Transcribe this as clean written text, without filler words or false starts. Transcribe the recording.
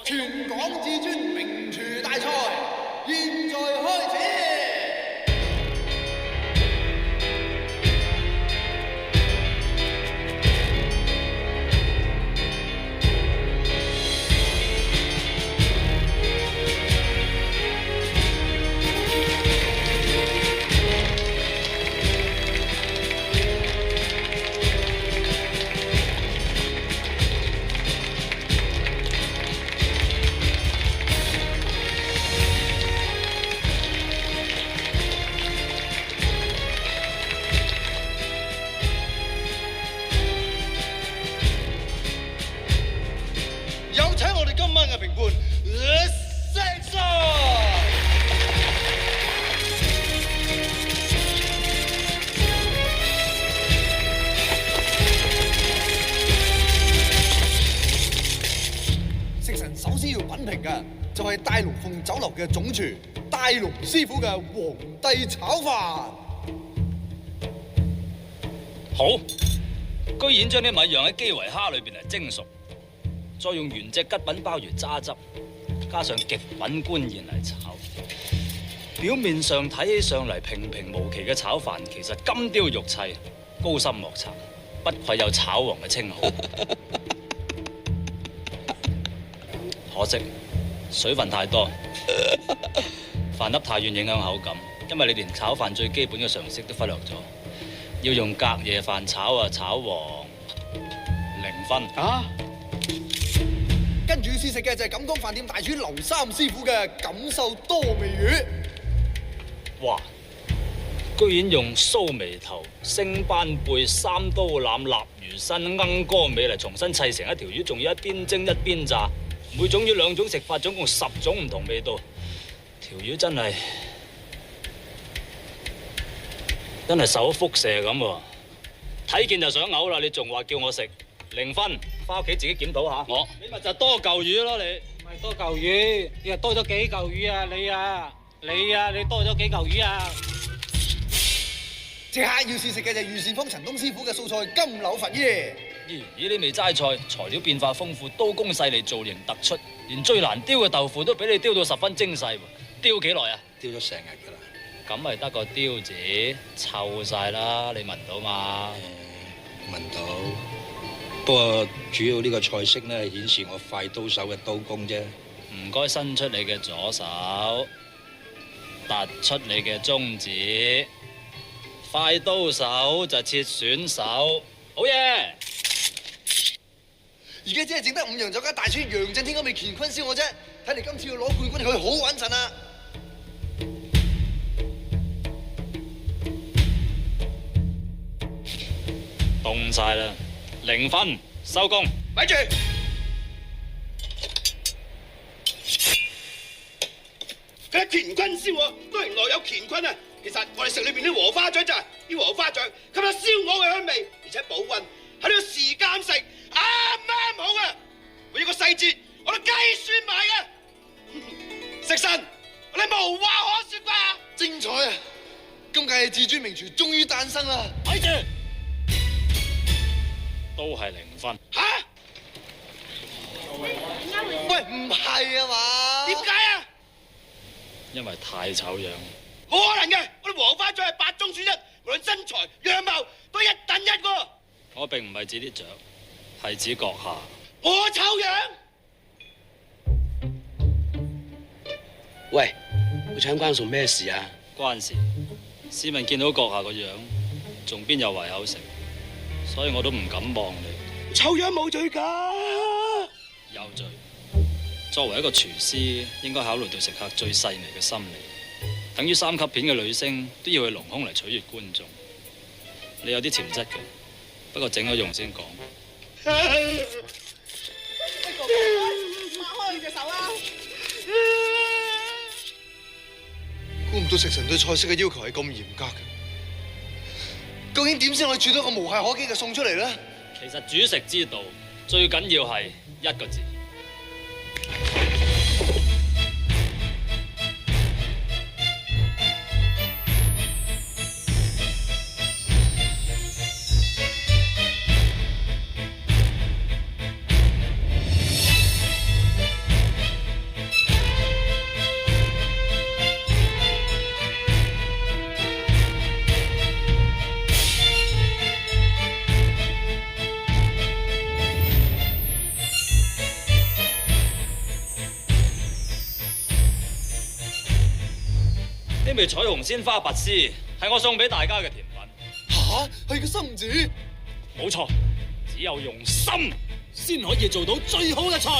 全港至尊名廚大賽現在開始。首先要品評嘅就係大龍鳳酒樓嘅總廚大龍師傅嘅皇帝炒飯。好，居然將啲米釀喺基圍蝦裏邊嚟蒸熟，再用原隻吉品鮑魚揸汁，加上極品官燕嚟炒。表面上睇起上嚟平平無奇嘅炒飯，其實金雕玉砌，高深莫測，不愧有炒王嘅稱號。可惜水分太多，飯粒太軟影響口感，因為你連炒飯最基本嘅常識都忽略咗，要用隔夜飯炒啊，炒黃0分啊！跟住試食嘅就係錦江飯店大廚劉三師傅嘅錦繡多味魚。哇！居然用蘇眉頭、星斑貝、三刀腩、臘魚身、鶯歌尾嚟重新砌成一條魚，仲要一邊蒸一邊炸。每種魚2種食法，總共10種唔同味道。條魚真係受咗輻射咁喎，睇見就想嘔啦！你仲話叫我食0分，翻屋企自己檢討下。你咪就多嚿魚咯，你咪多嚿魚，你又多咗幾嚿魚啊？你多咗幾嚿魚啊？即刻要試食嘅就係御膳坊陳東師傅嘅素菜金柳佛耶。咦？呢啲味齋菜，材料變化豐富，刀工細膩，造型突出，連最難雕嘅豆腐都俾你雕到十分精細喎。雕幾耐啊？雕咗成日㗎啦。咁咪得個雕字，臭晒啦！你聞到嘛？聞到。不過主要呢個菜式呢，顯示我快刀手嘅刀工啫。唔該，伸出你嘅左手，突出你嘅中指。快刀手就切選手，好嘢！而家只係剩得5洋酒家大廚楊振天嗰味乾坤燒我啫，睇嚟今次要攞冠軍佢好穩陣啊！凍晒啦，0分，收工。咪住！佢係乾坤燒喎，當然內有乾坤啊！其實我哋食裏邊啲禾花醬咋，啲禾花醬吸咗燒鵝嘅香味，而且保溫，喺呢個時間食啱啱好啊！每一個細節我都計算埋嘅。食神，我哋無話可說啩！精彩啊！今屆嘅至尊名廚終於誕生啦！睇住，都係0分。嚇？喂，唔係啊嘛？點解啊？因為太醜樣。冇可能嘅，我哋禾花醬係8中選1，無論身材、樣貌都1等1喎。我並唔係指啲雀，係指閣下。我醜樣？喂，會搶關送咩事啊？關事。市民見到閣下個樣，仲邊有胃口食，所以我都唔敢望你。醜樣冇罪㗎。有罪。作為一個廚師，應該考慮到食客最細微嘅心理。等於3級片嘅女星都要去隆胸嚟取悅觀眾。你有啲潛質嘅，不過整咗容先講。擘開你隻手啊！估唔到食神對菜式嘅要求係咁嚴格嘅。究竟點先可以煮到個無懈可擊嘅餸出嚟咧？其實煮食之道最緊要係1個字。味彩虹鮮花拔絲係我送俾大家嘅甜品。吓，係個心字。冇錯，只有用心先可以做到最好嘅菜。